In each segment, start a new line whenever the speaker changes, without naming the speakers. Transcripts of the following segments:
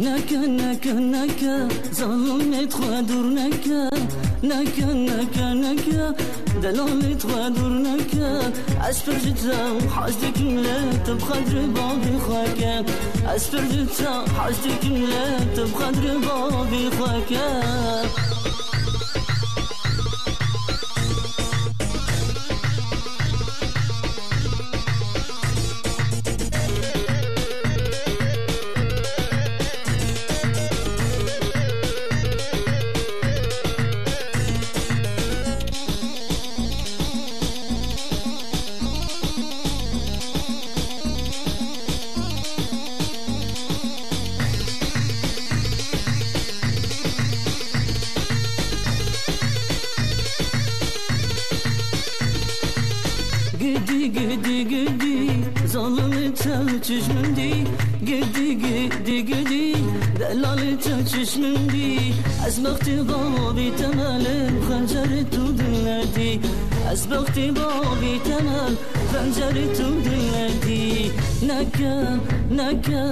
نكا نكا نكا ظلمي تخدر نكا نكا نكا نكا دلالي تخدر نكا أسفر جتا حاجتك ملات بخدر بابي خاكا أسفر جتا حاجتك ملات بخدر بابي خاكا Gidi gidi gidi zalimi çeşmindi Gidi gidi gidi delali çeşmindi Azbakti babi temelim خنجري تودلدي أسبقتي بابي تمام خنجري تودلدي نكا نكا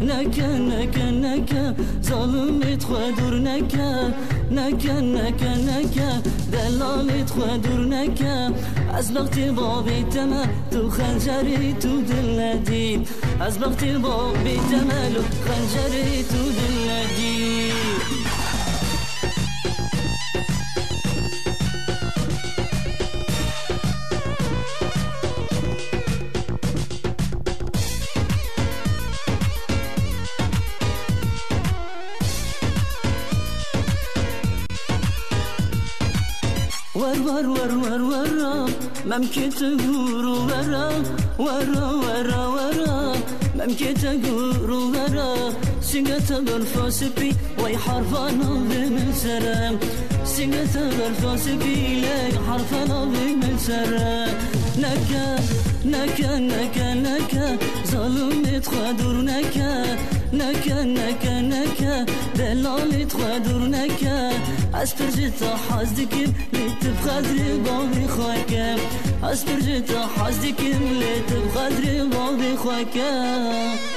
نكا نكا نكا ظالمي تخدر نكا نكا نكا نكا دلالي تخدر نكا أسبقتي بابي تمام تو خنجري تودلدي أسبقتي بابي تمام خنجري تودلدي ور ور ور ور ورا ممكن تقول ورا ورا ورا ورا ممكن تقول ورا سنجت بالفاسبي وي حرفنا من سلام سنجت بالفاسبي لا حرفنا من سلام نكا نكا نكا نكا ظلمي تخدر نكا نكا نكا نكا دلالي تخدر نكا أسفر جتا حازدكم لتبخدري بابي خاكا أسفر جتا حازدكم لتبخدري بابي خاكا